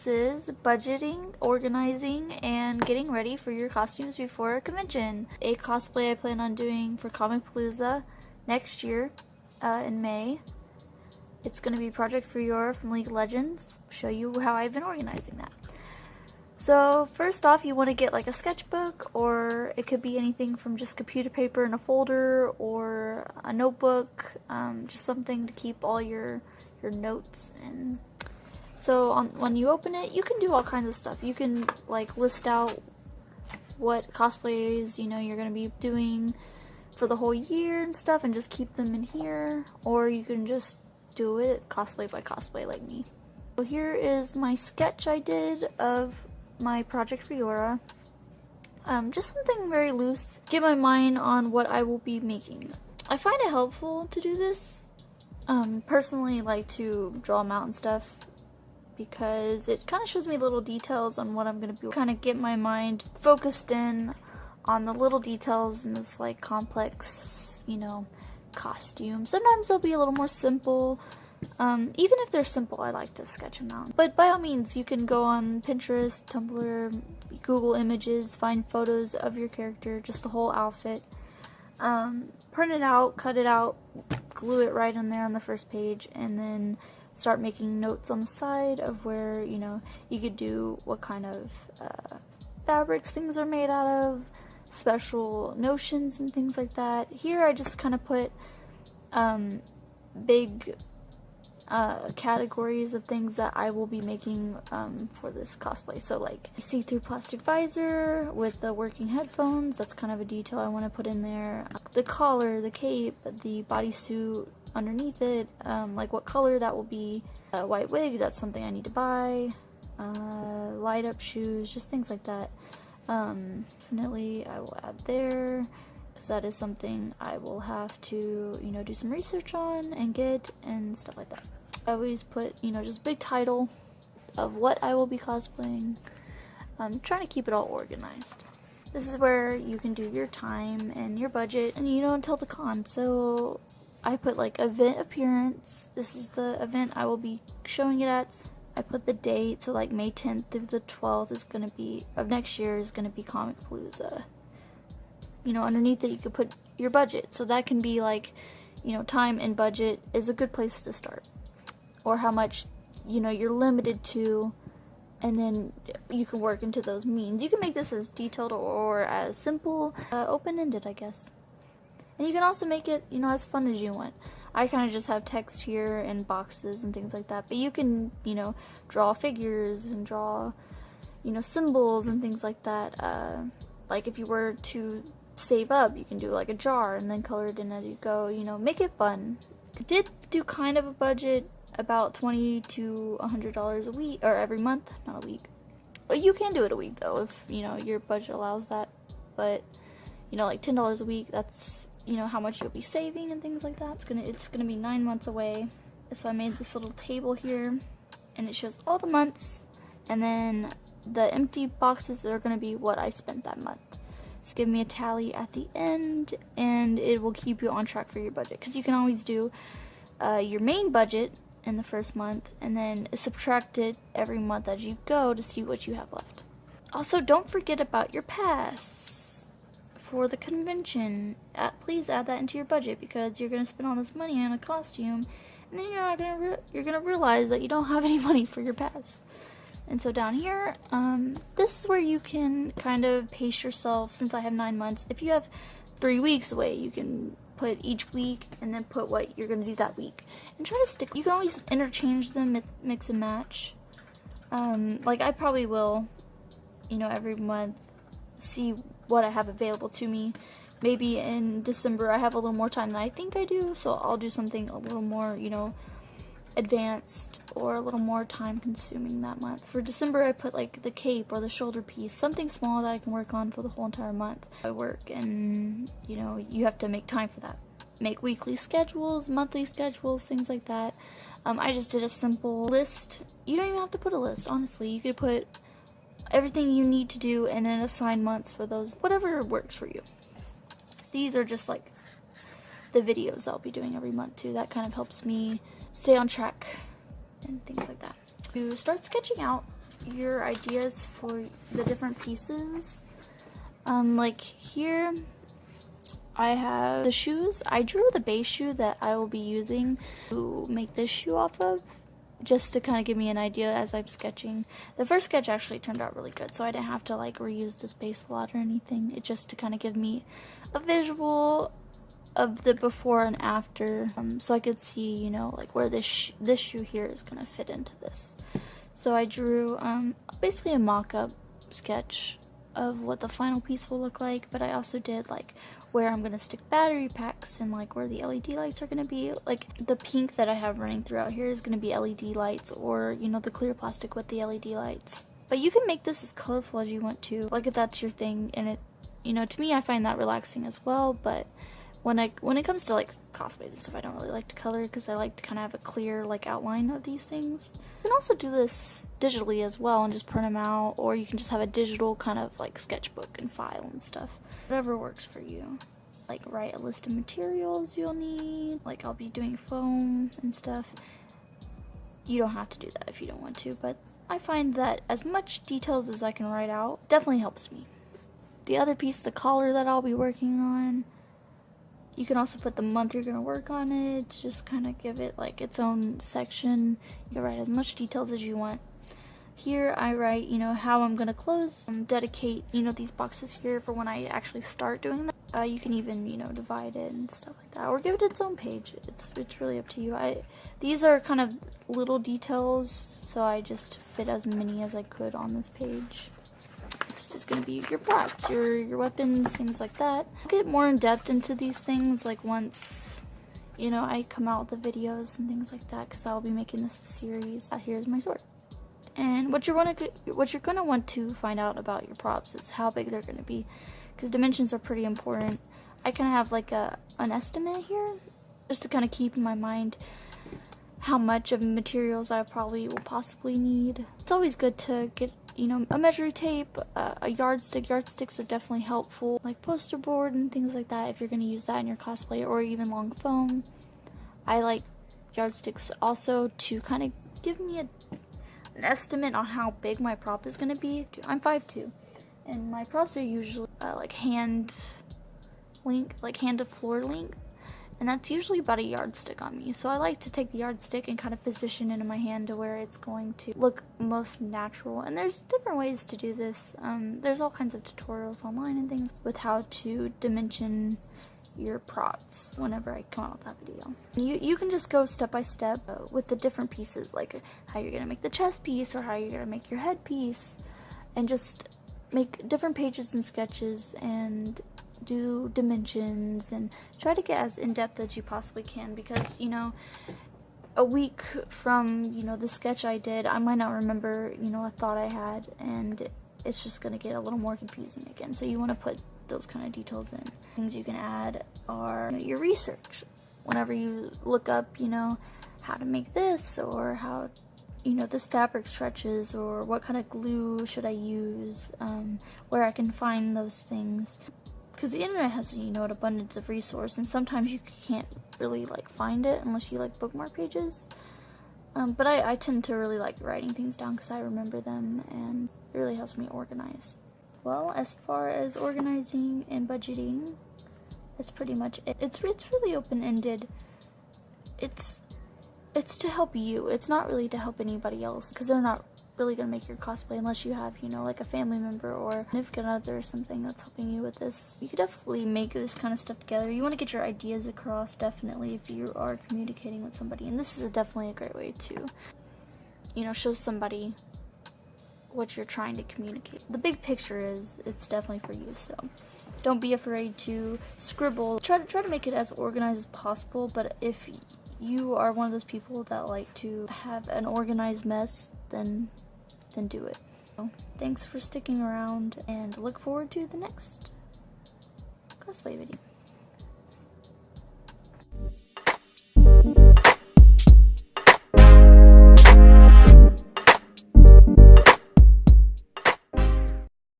This is budgeting, organizing, and getting ready for your costumes before a convention. A cosplay I plan on doing for Comicpalooza next year in May. It's going to be Project Fiora from League of Legends. I'll show you how I've been organizing that. So first off, you want to get like a sketchbook, or it could be anything from just computer paper in a folder or a notebook, just something to keep all your notes in. So when you open it, you can do all kinds of stuff. You can like list out what cosplays you're going to be doing for the whole year and stuff, and just keep them in here, or you can just do it cosplay by cosplay like me. So here is my sketch I did of my Project Fiora. Just something very loose. Get my mind on what I will be making. I find it helpful to do this. Personally, like to draw them out and stuff, because it kind of shows me little details on what I'm going to be. Kind of get my mind focused in on the little details in this like complex, costume. Sometimes they'll be a little more simple. Even if they're simple, I like to sketch them out. But by all means, you can go on Pinterest, Tumblr, Google Images, find photos of your character, just the whole outfit. Print it out, cut it out, glue it right in there on the first page, and then start making notes on the side of where, you could do what kind of fabrics things are made out of, special notions and things like that. Here I just kind of put big categories of things that I will be making for this cosplay. So like see-through plastic visor with the working headphones, that's kind of a detail I want to put in there. The collar, the cape, the bodysuit underneath it, like what color that will be. A white wig, that's something I need to buy. Light up shoes, just things like that. Definitely I will add there, because that is something I will have to do some research on and get and stuff like that. I always put just big title of what I will be cosplaying. I'm trying to keep it all organized. This is where you can do your time and your budget, and until the con. So I put like event appearance. This is the event I will be showing it at. I put the date, so like May 10th through the 12th is gonna be of next year is gonna be Comicpalooza. Underneath it you could put your budget, so that can be like time and budget is a good place to start, or how much you're limited to, and then you can work into those means. You can make this as detailed or as simple, open-ended, I guess. And you can also make it as fun as you want. I kind of just have text here and boxes and things like that, but you can draw figures and draw symbols and things like that. Like if you were to save up, you can do like a jar and then color it in as you go. Make it fun. I did do kind of a budget, about $20 to $100 a week, or every month, not a week. But you can do it a week though if your budget allows that. But like $10 a week, that's how much you'll be saving and things like that. It's gonna be 9 months away. So I made this little table here, and it shows all the months, and then the empty boxes are gonna be what I spent that month. So give me a tally at the end, and it will keep you on track for your budget, because you can always do your main budget in the first month and then subtract it every month as you go to see what you have left. Also, don't forget about your pass for the convention. Please add that into your budget, because you're gonna spend all this money on a costume, and then you're gonna realize that you don't have any money for your pass. And so down here, this is where you can kind of pace yourself. Since I have 9 months, if you have 3 weeks away, you can put each week and then put what you're gonna do that week, and try to stick. You can always interchange them, mix and match. Like I probably will, every month see what I have available to me. Maybe in December I have a little more time than I think I do, so I'll do something a little more, advanced or a little more time consuming that month. For December I put like the cape or the shoulder piece, something small that I can work on for the whole entire month. I work, and you have to make time for that. Make weekly schedules, monthly schedules, things like that. I just did a simple list. You don't even have to put a list, honestly. You could put everything you need to do and then assign months for those, whatever works for you. These are just like the videos I'll be doing every month too. That kind of helps me stay on track and things like that. To start sketching out, your ideas for the different pieces. Like here I have the shoes. I drew the base shoe that I will be using to make this shoe off of, just to kind of give me an idea as I'm sketching. The first sketch actually turned out really good, so I didn't have to like reuse this base a lot or anything. It just to kind of give me a visual of the before and after, so I could see, you know, like where this shoe here is gonna fit into this. So I drew basically a mock-up sketch of what the final piece will look like, but I also did like where I'm gonna stick battery packs and like where the LED lights are gonna be. Like the pink that I have running throughout here is gonna be LED lights, or you know, the clear plastic with the LED lights. But you can make this as colorful as you want to, like if that's your thing. And it, you know, to me, I find that relaxing as well. But when it comes to like cosplays and stuff, I don't really like to color because I like to kind of have a clear like outline of these things. You can also do this digitally as well and just print them out, or you can just have a digital kind of like sketchbook and file and stuff. Whatever works for you. Like write a list of materials you'll need. Like I'll be doing foam and stuff. You don't have to do that if you don't want to, but I find that as much details as I can write out definitely helps me. The other piece, the collar that I'll be working on, you can also put the month you're going to work on it, just kind of give it like its own section. You can write as much details as you want. Here I write, you know, how I'm going to close and dedicate, you know, these boxes here for when I actually start doing that. You can even, you know, divide it and stuff like that, or give it its own page. It's really up to you. These are kind of little details, so I just fit as many as I could on this page. Next is going to be your props, your weapons, things like that. I'll get more in depth into these things like once, you know, I come out with the videos and things like that, because I'll be making this a series. Here's my sword. And what you're gonna want to find out about your props is how big they're gonna be, because dimensions are pretty important. I kind of have like an estimate here, just to kind of keep in my mind how much of materials I probably will possibly need. It's always good to get, you know, a measuring tape, a yardstick. Yardsticks are definitely helpful, like poster board and things like that if you're gonna use that in your cosplay, or even long foam. I like yardsticks also to kind of give me an estimate on how big my prop is gonna be. I'm 5'2", and my props are usually like hand to floor length, and that's usually about a yardstick on me. So I like to take the yardstick and kind of position it in my hand to where it's going to look most natural. And there's different ways to do this. There's all kinds of tutorials online and things with how to dimension your props whenever I come out with that video. You can just go step by step with the different pieces, like how you're gonna make the chest piece or how you're gonna make your head piece, and just make different pages and sketches and do dimensions and try to get as in-depth as you possibly can, because, you know, a week from, you know, the sketch I did, I might not remember, you know, a thought I had, and it's just gonna get a little more confusing again. So you want to put those kind of details in. Things you can add are, you know, your research. Whenever you look up, you know, how to make this, or how, you know, this fabric stretches, or what kind of glue should I use, where I can find those things. Because the internet has, you know, an abundance of resource, and sometimes you can't really like find it unless you like bookmark pages. But I tend to really like writing things down because I remember them, and it really helps me organize. Well, as far as organizing and budgeting, that's pretty much it. It's really open-ended. It's to help you. It's not really to help anybody else, because they're not really gonna make your cosplay unless you have, you know, like a family member or a significant other or something that's helping you with this. You could definitely make this kind of stuff together. You want to get your ideas across, definitely, if you are communicating with somebody, and this is definitely a great way to, you know, show somebody what you're trying to communicate. The big picture is, it's definitely for you, so don't be afraid to scribble. Try to make it as organized as possible, but if you are one of those people that like to have an organized mess, then do it. So, thanks for sticking around, and look forward to the next cosplay video.